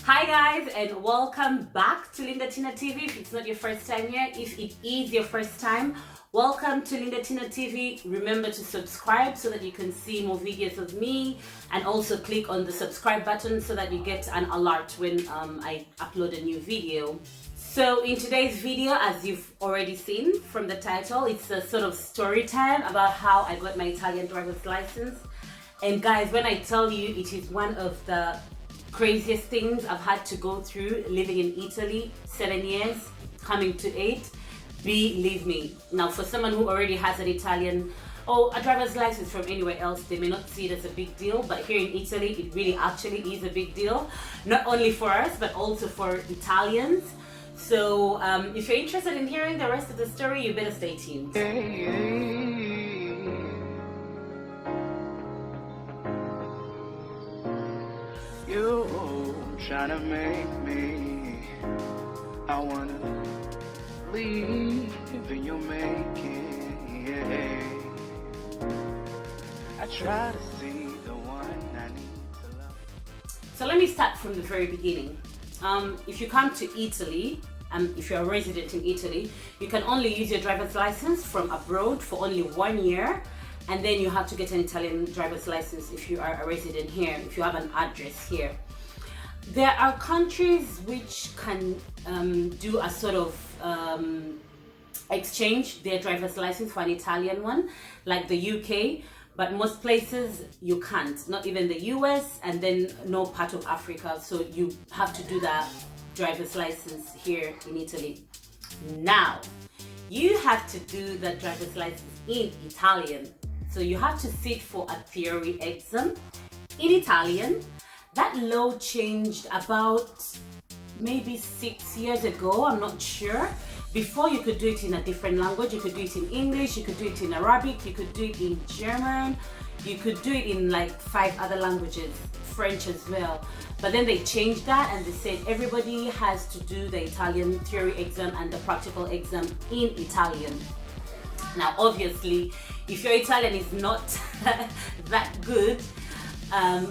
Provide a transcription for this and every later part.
Hi guys, and welcome back to Linda Tina TV. If it's not your first time here, if it is your first time, welcome to Linda Tina TV. Remember to subscribe so that you can see more videos of me, and also click on the subscribe button so that you get an alert when I upload a new video. So in today's video, as you've already seen from the title, it's a sort of story time about how I got my Italian driver's license. And guys, when I tell you, it is one of the craziest things I've had to go through living in Italy, 7 years, coming to 8. Believe me. Now, for someone who already has an Italian or a driver's license from anywhere else, they may not see it as a big deal, but here in Italy, it really actually is a big deal. Not only for us, but also for Italians. So if you're interested in hearing the rest of the story, you better stay tuned. You trying to make me, I wanna leave and you're making, I try to see the one I need to love. So let me start from the very beginning. If you come to Italy, if you're a resident in Italy, you can only use your driver's license from abroad for only 1 year. And then you have to get an Italian driver's license if you are a resident here, if you have an address here. There are countries which can do a sort of exchange their driver's license for an Italian one, like the UK, but most places you can't, not even the US, and then no part of Africa. So you have to do that driver's license here in Italy. Now, you have to do the driver's license in Italian. So you have to sit for a theory exam in Italian. That law changed about maybe 6 years ago, I'm not sure. Before, you could do it in a different language. You could do it in English, you could do it in Arabic, you could do it in German, you could do it in like 5 other languages, French as well. But then they changed that and they said everybody has to do the Italian theory exam and the practical exam in Italian. Now, obviously, if your Italian is not that good,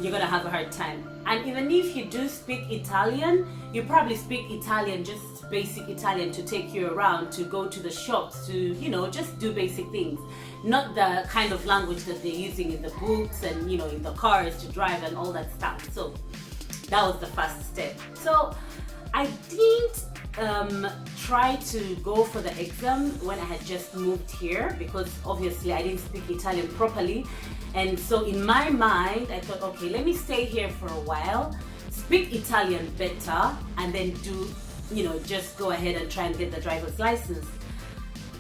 you're gonna have a hard time. And even if you do speak Italian, you probably speak Italian, just basic Italian, to take you around, to go to the shops, to, you know, just do basic things. Not the kind of language that they're using in the books and, you know, in the cars to drive and all that stuff. So that was the first step. So I didn't try to go for the exam when I had just moved here, because obviously I didn't speak Italian properly. And so in my mind, I thought, okay, let me stay here for a while, speak Italian better, and then do, you know, just go ahead and try and get the driver's license.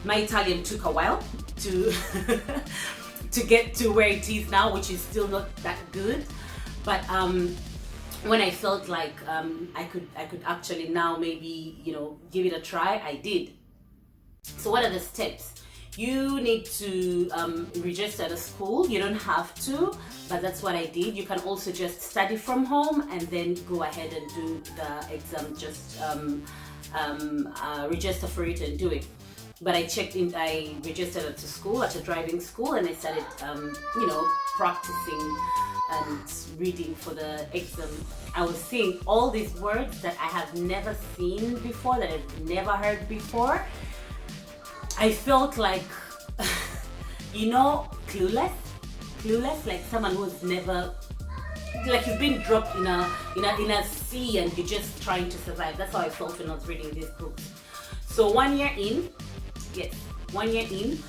My Italian took a while to to get to where it is now, which is still not that good. But when I felt like I could actually now maybe, you know, give it a try, I did. So what are the steps? You need to register at a school. You don't have to, but that's what I did. You can also just study from home and then go ahead and do the exam. Just register for it and do it. But I registered at a school, at a driving school, and I started, you know, practicing and reading for the exam. I was seeing all these words that I have never seen before, that I've never heard before. I felt like, you know, clueless, like someone who's never, like you've been dropped in a sea and you're just trying to survive. That's how I felt when I was reading these books. So 1 year in, yes, 1 year in,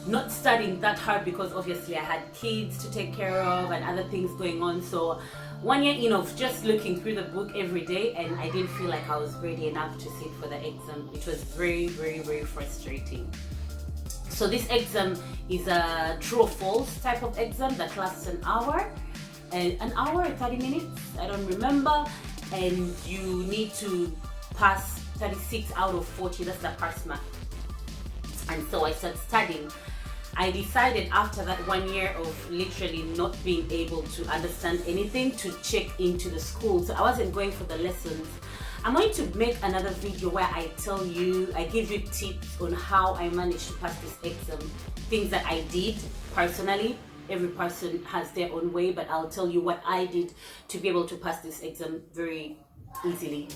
not studying that hard because obviously I had kids to take care of and other things going on. So 1 year in of just looking through the book every day, and I didn't feel like I was ready enough to sit for the exam. It was very, very, very frustrating. So this exam is a true or false type of exam that lasts an hour, and an hour and 30 minutes, I don't remember, and you need to pass 36 out of 40. That's the pass mark. And so I started studying. I decided after that 1 year of literally not being able to understand anything to check into the school. So I wasn't going for the lessons. I'm going to make another video where I give you tips on how I managed to pass this exam. Things that I did personally. Every person has their own way, but I'll tell you what I did to be able to pass this exam very easily.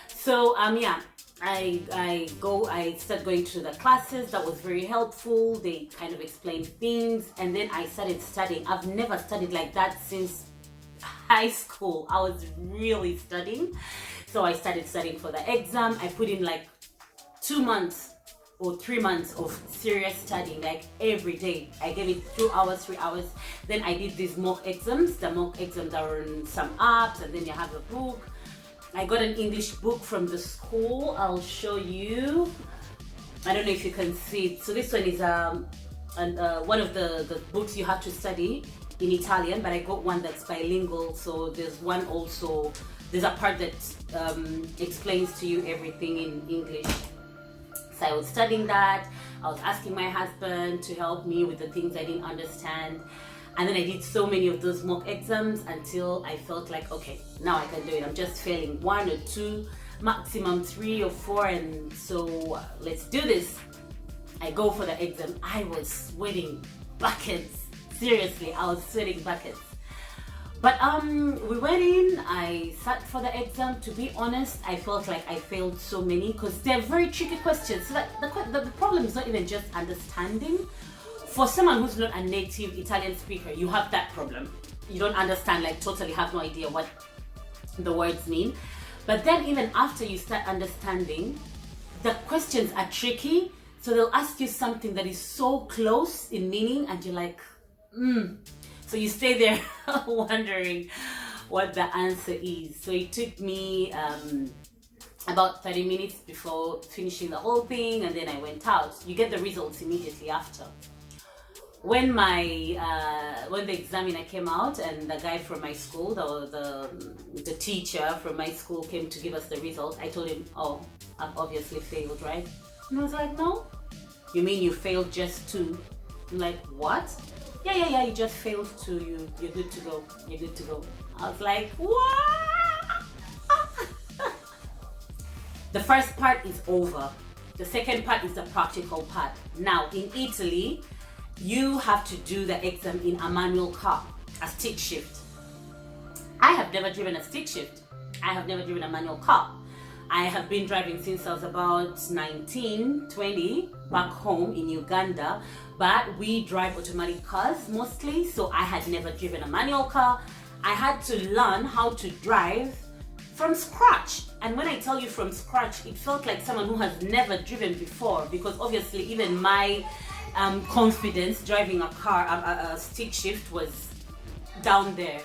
So yeah, I started going to the classes. That was very helpful. They kind of explained things, and then I started studying. I've never studied like that since high school. I was really studying. So I started studying for the exam. I put in like 2 months or 3 months of serious studying, like every day. I gave it 2 hours, 3 hours. Then I did these mock exams. The mock exams are on some apps, and then you have a book. I got an English book from the school. I'll show you. I don't know if you can see it. So this one is one of the books you have to study in Italian, but I got one that's bilingual. So there's one also, there's a part that explains to you everything in English. So I was studying that. I was asking my husband to help me with the things I didn't understand. And then I did so many of those mock exams until I felt like, okay, now I can do it. I'm just failing 1 or 2, maximum 3 or 4. And so let's do this. I go for the exam. I was sweating buckets. Seriously, I was sweating buckets. But we went in, I sat for the exam. To be honest, I felt like I failed so many because they're very tricky questions. So the problem is not even just understanding. For someone who's not a native Italian speaker, you have that problem. You don't understand, like totally have no idea what the words mean. But then even after you start understanding, the questions are tricky. So they'll ask you something that is so close in meaning and you're like, So you stay there wondering what the answer is. So it took me about 30 minutes before finishing the whole thing, and then I went out. You get the results immediately after. When the examiner came out and the guy from my school, the teacher from my school came to give us the results, I told him, oh, I've obviously failed, right? And I was like, no. You mean you failed just 2? I'm like, what? Yeah, you just failed 2. You're good to go. You're good to go. I was like, what? The first part is over. The second part is the practical part. Now, in Italy, you have to do the exam in a manual car, a stick shift. I have never driven a stick shift. I have never driven a manual car. I have been driving since I was about 19, 20, back home in Uganda, but we drive automatic cars mostly, so I had never driven a manual car. I had to learn how to drive from scratch. And when I tell you from scratch, it felt like someone who has never driven before, because obviously even my confidence driving a car, a stick shift, was down there.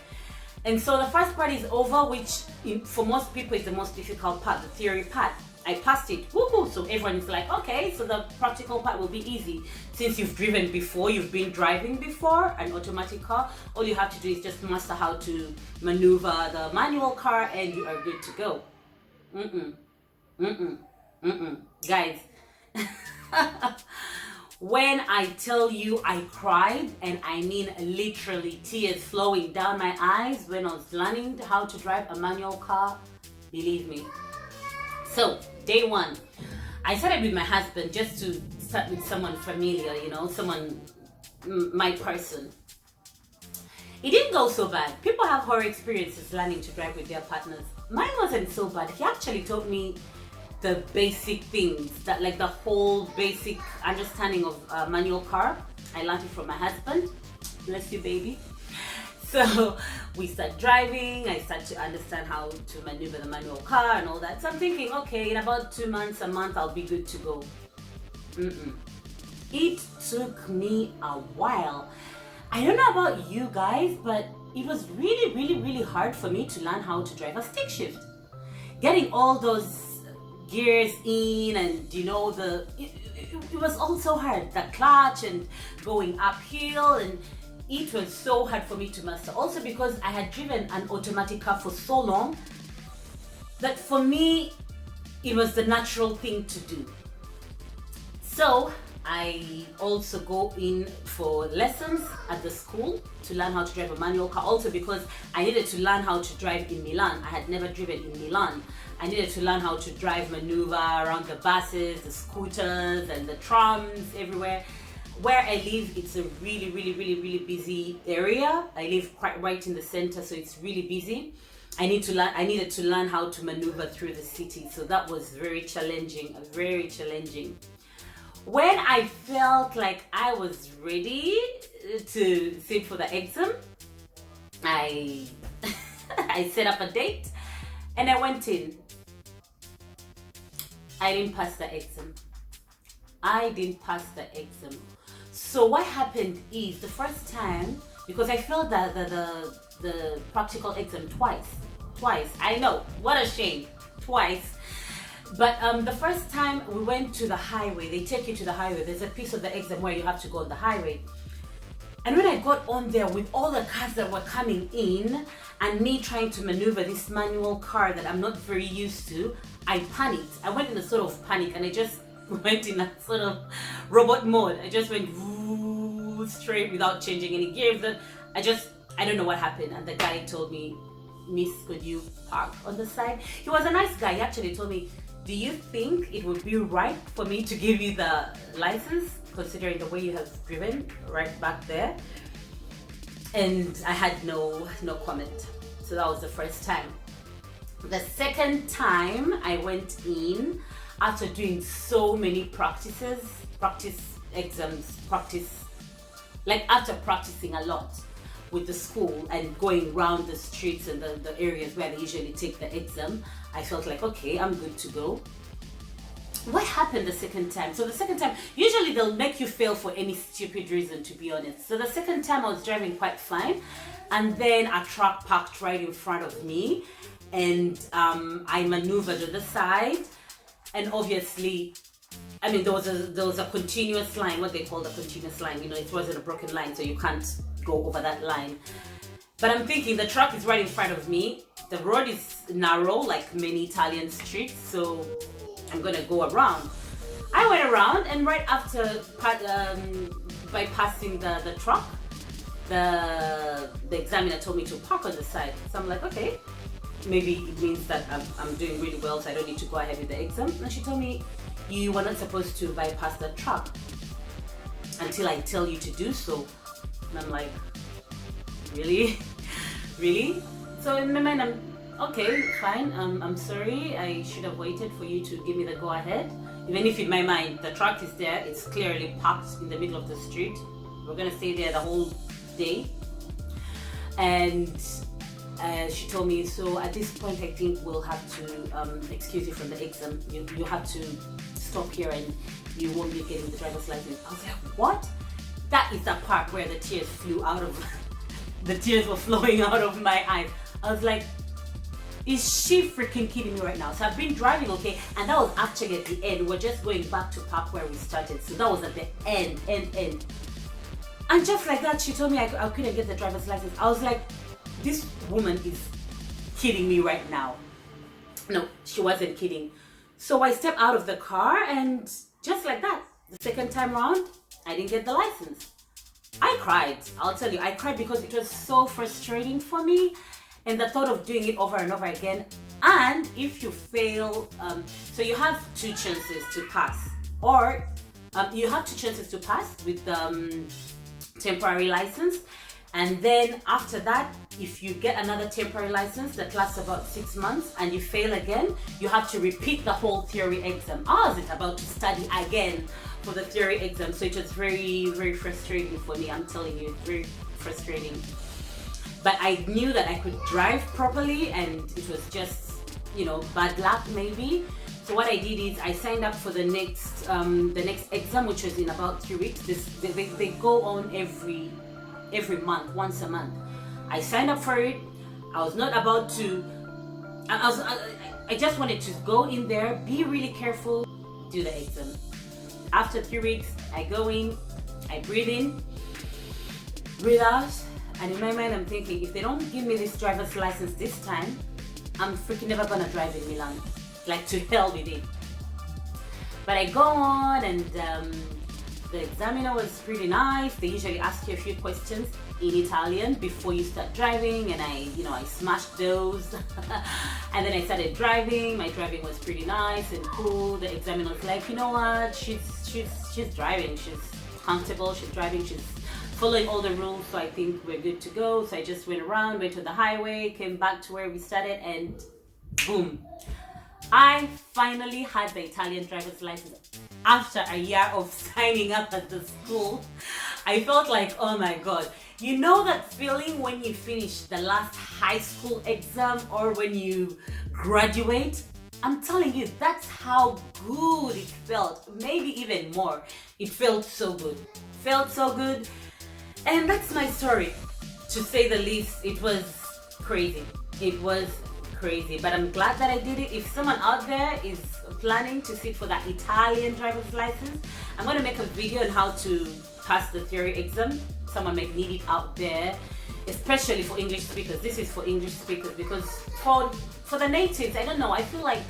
And so the first part is over, which for most people is the most difficult part, the theory part. I passed it, woohoo! So everyone is like, okay, so the practical part will be easy. Since you've driven before, you've been driving before an automatic car, all you have to do is just master how to maneuver the manual car and you are good to go. Guys, when I tell you I cried, and I mean literally tears flowing down my eyes when I was learning how to drive a manual car, believe me. So, day 1, I started with my husband just to start with someone familiar, someone, my person. It didn't go so bad. People have horror experiences learning to drive with their partners. Mine wasn't so bad. He actually taught me the basic things, that like the whole basic understanding of a manual car. I learned it from my husband. Bless you, baby. So we start driving. I start to understand how to maneuver the manual car and all that. So I'm thinking, okay, in about 2 months, a month, I'll be good to go. It took me a while. I don't know about you guys, but it was really, really, really hard for me to learn how to drive a stick shift. Getting all those gears in, and it was all so hard. The clutch and going uphill, and it was so hard for me to master. Also because I had driven an automatic car for so long that for me it was the natural thing to do. So I also go in for lessons at the school to learn how to drive a manual car, also because I needed to learn how to drive in Milan. I had never driven in Milan. I needed to learn how to drive, maneuver around the buses, the scooters, and the trams everywhere. Where I live, it's a really, really, really, really busy area. I live quite right in the center, so it's really busy. I needed to learn how to maneuver through the city. So that was very challenging, very challenging. When I felt like I was ready to sit for the exam, I I set up a date and I went in. I didn't pass the exam. So what happened is the first time, because I failed the practical exam twice. I know, what a shame, twice. But the first time we went to the highway, they take you to the highway. There's a piece of the exam where you have to go on the highway. And when I got on there with all the cars that were coming in and me trying to maneuver this manual car that I'm not very used to, I panicked. I went in a sort of panic and I just went in a sort of robot mode. I just went straight without changing any gears. I don't know what happened. And the guy told me, "Miss, could you park on the side?" He was a nice guy. He actually told me, "Do you think it would be right for me to give you the license, considering the way you have driven right back there?" And I had no comment. So that was the first time. The second time I went in after doing so many practice exams, like after practicing a lot with the school and going around the streets and the areas where they usually take the exam, I felt like, okay, I'm good to go. What happened the second time? So the second time, usually they'll make you fail for any stupid reason, to be honest. So the second time I was driving quite fine, and then a truck parked right in front of me, and I maneuvered to the side, and obviously, I mean, there was a continuous line, what they call the continuous line. You know, it wasn't a broken line, so you can't go over that line. But I'm thinking the truck is right in front of me. The road is narrow, like many Italian streets, so I'm gonna go around. I went around, and right after bypassing the truck, the examiner told me to park on the side. So I'm like, okay, maybe it means that I'm doing really well, so I don't need to go ahead with the exam. And she told me, you were not supposed to bypass the truck until I tell you to do so. And I'm like, really? Really? So in my mind, I'm okay, fine, I'm sorry, I should have waited for you to give me the go ahead. Even if in my mind the truck is there, it's clearly parked in the middle of the street. We're gonna stay there the whole day. And she told me, so at this point I think we'll have to excuse you from the exam. You have to stop here and you won't be getting the driver's license. I was like, what? That is the part where the tears flew out of the tears were flowing out of my eyes. I was like, is she freaking kidding me right now? So I've been driving, okay, and that was actually at the end. We're just going back to park where we started. So that was at the end. And just like that, she told me I couldn't get the driver's license. I was like, this woman is kidding me right now. No, she wasn't kidding. So I stepped out of the car, and just like that, the second time around, I didn't get the license. I cried. I'll tell you, I cried because it was so frustrating for me. And the thought of doing it over and over again. And if you fail, so you have two chances to pass, or you have two chances to pass with temporary license. And then after that, if you get another temporary license that lasts about 6 months and you fail again, you have to repeat the whole theory exam. I was about to study again for the theory exam. So it was very, very frustrating for me. I'm telling you, very frustrating. But I knew that I could drive properly, and it was just, bad luck maybe. So what I did is I signed up for the next exam, which was in about 3 weeks. They go on every month, once a month. I signed up for it. I was not about to. I just wanted to go in there, be really careful, do the exam. After 3 weeks, I go in, I breathe in, breathe out. And in my mind, I'm thinking, if they don't give me this driver's license this time, I'm freaking never gonna drive in Milan. Like, to hell with it. But I go on, and the examiner was pretty nice. They usually ask you a few questions in Italian before you start driving, and I smashed those. And then I started driving. My driving was pretty nice and cool. The examiner was like, you know what? She's driving. She's comfortable. She's driving. She's following all the rules, so I think we're good to go. So I just went around, went to the highway, came back to where we started, and boom, I finally had the Italian driver's license after a year of signing up at the school. I felt like, oh my god, you know that feeling when you finish the last high school exam or when you graduate? I'm telling you, that's how good it felt. Maybe even more. It felt so good. Felt so good. And that's my story. To say the least, it was crazy. It was crazy, but I'm glad that I did it. If someone out there is planning to sit for that Italian driver's license, I'm going to make a video on how to pass the theory exam. Someone might need it out there, especially for English speakers. This is for English speakers, because for the natives, I don't know, I feel like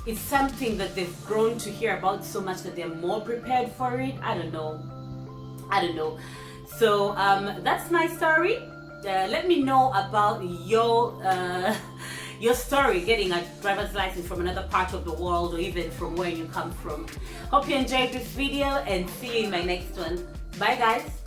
it's something that they've grown to hear about so much that they're more prepared for it. I don't know. So that's my story. Let me know about your story getting a driver's license from another part of the world, or even from where you come from. Hope you enjoyed this video, and see you in my next one. Bye guys.